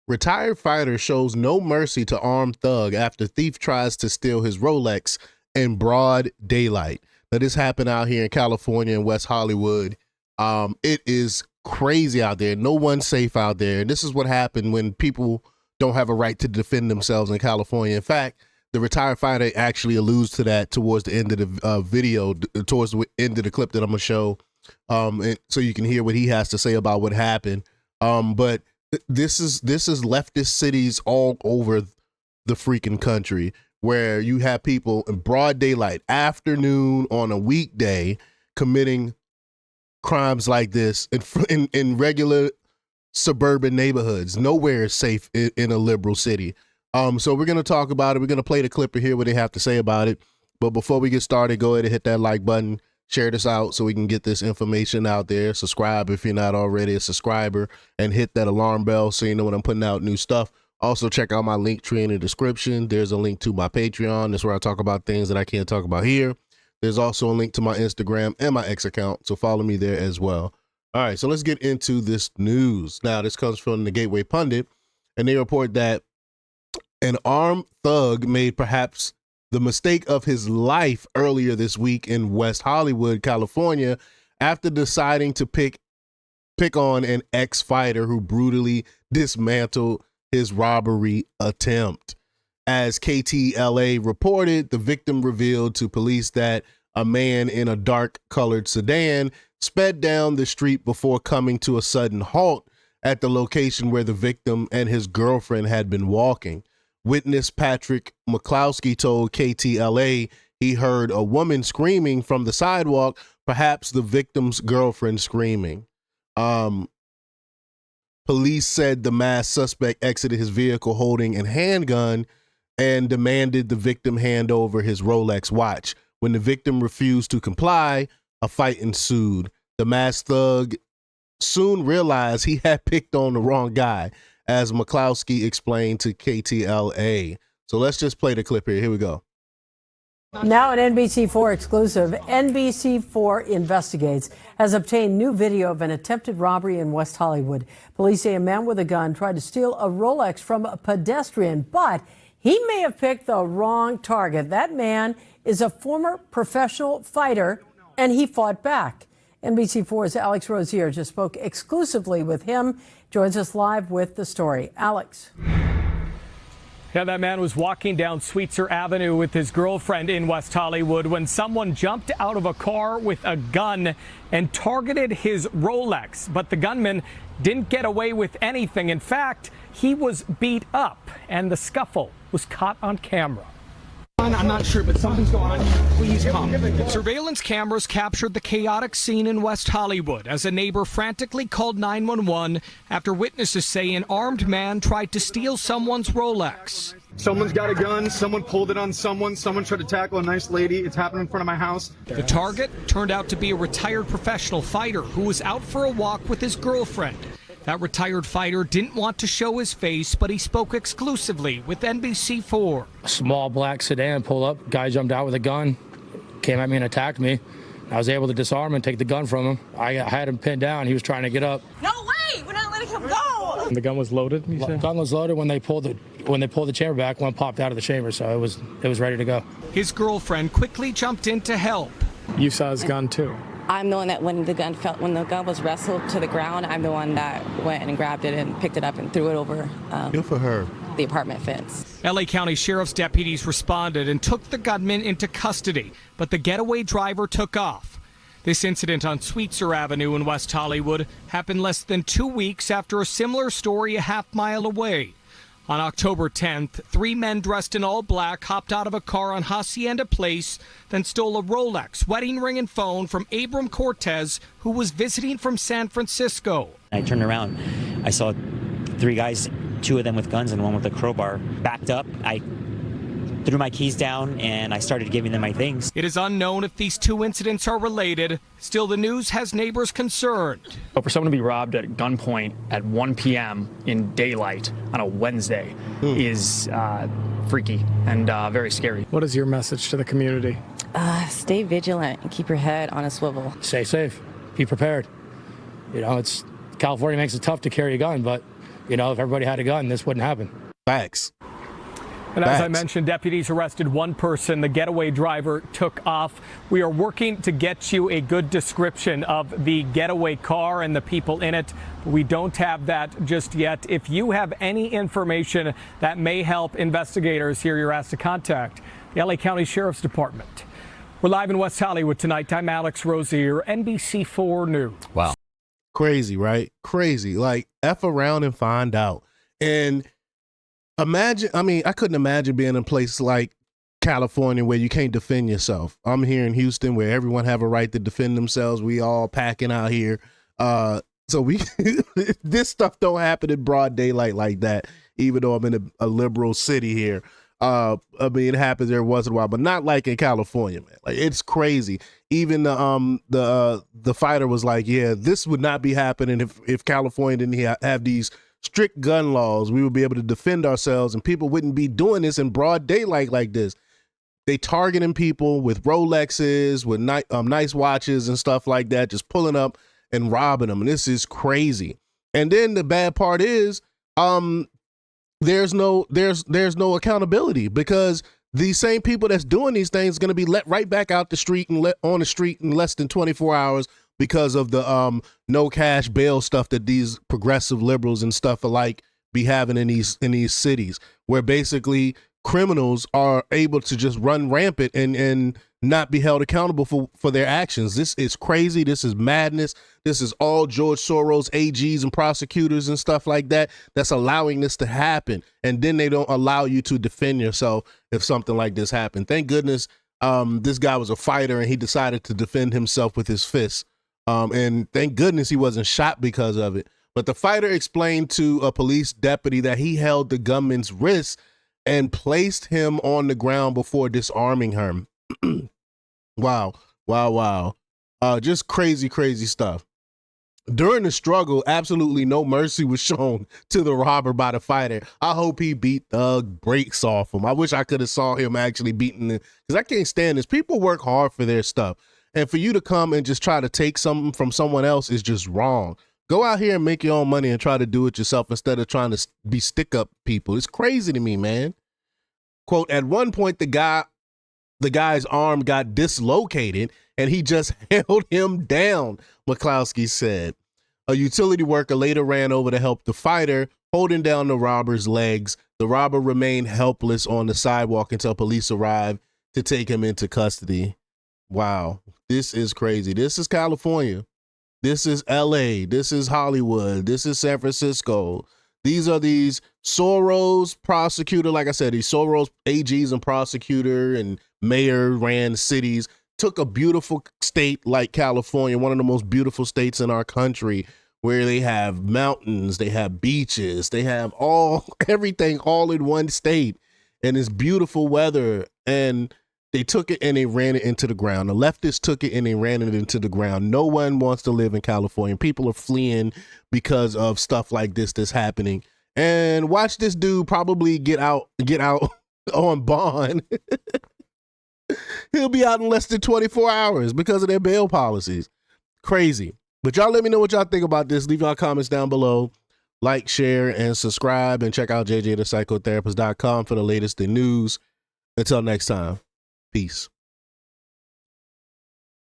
Retired fighter shows no mercy to armed thug after thief tries to steal his Rolex in broad daylight. Now, this happened out here in California in West Hollywood. It is crazy out there. No one's safe out there. And this is what happened when people don't have a right to defend themselves in California. In fact, the retired fighter actually alludes to that towards the end of the video, towards the end of the clip that I'm going to show, and so you can hear what he has to say about what happened. But this is leftist cities all over the freaking country where you have people in broad daylight, afternoon on a weekday, committing crimes like this in regular suburban neighborhoods. Nowhere is safe in a liberal city. So we're going to talk about it. We're going to play the clip and hear what they have to say about it. But before we get started, go ahead and hit that like button. Share this out so we can get this information out there. Subscribe if you're not already a subscriber, and hit that alarm bell so you know when I'm putting out new stuff. Also, check out my link tree in the description. There's a link to my Patreon. That's where I talk about things that I can't talk about here. There's also a link to my Instagram and my X account, so follow me there as well. All right, so let's get into this news. Now, this comes from the Gateway Pundit, and they report that an armed thug made perhaps the mistake of his life earlier this week in West Hollywood, California, after deciding to pick on an ex-fighter who brutally dismantled his robbery attempt. As KTLA reported, the victim revealed to police that a man in a dark-colored sedan sped down the street before coming to a sudden halt at the location where the victim and his girlfriend had been walking. Witness Patrick McCloskey told KTLA he heard a woman screaming from the sidewalk, perhaps the victim's girlfriend screaming. Police said the masked suspect exited his vehicle holding a handgun and demanded the victim hand over his Rolex watch. When the victim refused to comply, a fight ensued. The masked thug soon realized he had picked on the wrong guy, as McCloskey explained to KTLA. So let's just play the clip here. Here we go. Now an NBC4 exclusive. NBC4 Investigates has obtained new video of an attempted robbery in West Hollywood. Police say a man with a gun tried to steal a Rolex from a pedestrian, but he may have picked the wrong target. That man is a former professional fighter, and he fought back. NBC4's Alex Rozier just spoke exclusively with him. Joins us live with the story. Alex. Yeah, that man was walking down Sweetser Avenue with his girlfriend in West Hollywood when someone jumped out of a car with a gun and targeted his Rolex. But the gunman didn't get away with anything. In fact, he was beat up, and the scuffle was caught on camera. I'm not sure, but something's going on. Please come. Surveillance cameras captured the chaotic scene in West Hollywood as a neighbor frantically called 911 after witnesses say an armed man tried to steal someone's Rolex. Someone's got a gun. Someone pulled it on someone. Someone tried to tackle a nice lady. It's happened in front of my house. The target turned out to be a retired professional fighter who was out for a walk with his girlfriend. That retired fighter didn't want to show his face, but he spoke exclusively with NBC4. A small black sedan pulled up, guy jumped out with a gun, came at me and attacked me. I was able to disarm and take the gun from him. I had him pinned down. He was trying to get up. No way! We're not letting him go! And the gun was loaded, you said? The gun was loaded. When they pulled the chamber back, one popped out of the chamber, so it was ready to go. His girlfriend quickly jumped in to help. You saw his gun too? I'm the one that when the gun was wrestled to the ground, I'm the one that went and grabbed it and picked it up and threw it over Good for her. the apartment fence. LA County Sheriff's deputies responded and took the gunman into custody, but the getaway driver took off. This incident on Sweetser Avenue in West Hollywood happened less than 2 weeks after a similar story a half-mile away. On October 10th, 3 men dressed in all black hopped out of a car on Hacienda Place, then stole a Rolex, wedding ring, and phone from Abram Cortez, who was visiting from San Francisco. I turned around. I saw 3 guys, 2 of them with guns and 1 with a crowbar. Backed up. I threw my keys down and I started giving them my things. It is unknown if these 2 incidents are related. Still, the news has neighbors concerned. For someone to be robbed at gunpoint at 1 p.m. in daylight on a Wednesday is freaky and very scary. What is your message to the community? Stay vigilant and keep your head on a swivel. Stay safe. Be prepared. You know, California makes it tough to carry a gun, but You know, if everybody had a gun, this wouldn't happen. Facts. And as I mentioned, deputies arrested one person. The getaway driver took off. We are working to get you a good description of the getaway car and the people in it. We don't have that just yet. If you have any information that may help investigators here, you're asked to contact the LA County Sheriff's Department. We're live in West Hollywood tonight. I'm Alex Rosier, NBC4 News. Wow. Crazy, right? Crazy. Like, F around and find out. And imagine, I couldn't imagine being in a place like California where you can't defend yourself. I'm here in Houston where everyone have a right to defend themselves. We all packing out here. So we this stuff don't happen in broad daylight like that, even though I'm in a liberal city here. It happens every once in a while, but not like in California, man. Like, it's crazy. Even the fighter was like, yeah, this would not be happening if California didn't have these strict gun laws. We would be able to defend ourselves, and people wouldn't be doing this in broad daylight like this. They targeting people with Rolexes, with nice watches and stuff like that, just pulling up and robbing them. And this is crazy. And then the bad part is, there's no accountability, because these same people that's doing these things are going to be let right back out the street and let on the street in less than 24 hours because of the no cash bail stuff that these progressive liberals and stuff alike be having in these cities, where basically criminals are able to just run rampant and not be held accountable for their actions. This is crazy. This is madness. This is all George Soros, AGs and prosecutors and stuff like that that's allowing this to happen. And then they don't allow you to defend yourself if something like this happened. Thank goodness this guy was a fighter and he decided to defend himself with his fists. And thank goodness he wasn't shot because of it. But the fighter explained to a police deputy that he held the gunman's wrist and placed him on the ground before disarming him. Wow. Just crazy stuff. During the struggle, absolutely no mercy was shown to the robber by the fighter. I hope he beat the brakes off him. I wish I could have saw him actually beating him, because I can't stand this. People work hard for their stuff. And for you to come and just try to take something from someone else is just wrong. Go out here and make your own money and try to do it yourself instead of trying to be stick-up people. It's crazy to me, man. Quote, at one point, the guy's arm got dislocated and he just held him down, McCloskey said. A utility worker later ran over to help the fighter, holding down the robber's legs. The robber remained helpless on the sidewalk until police arrived to take him into custody. Wow, this is crazy. This is California. This is LA. This is Hollywood. This is San Francisco. These are these Soros prosecutor, like I said, these Soros AGs and prosecutor and mayor ran cities, took a beautiful state like California, one of the most beautiful states in our country, where they have mountains, they have beaches, they have everything all in one state, and it's beautiful weather. And they took it and they ran it into the ground. The leftists took it and they ran it into the ground. No one wants to live in California. People are fleeing because of stuff like this that's happening. And watch this dude probably get out on bond. He'll be out in less than 24 hours because of their bail policies. Crazy. But y'all let me know what y'all think about this. Leave y'all comments down below. Like, share, and subscribe. And check out jjthepsychotherapist.com for the latest in news. Until next time. Peace.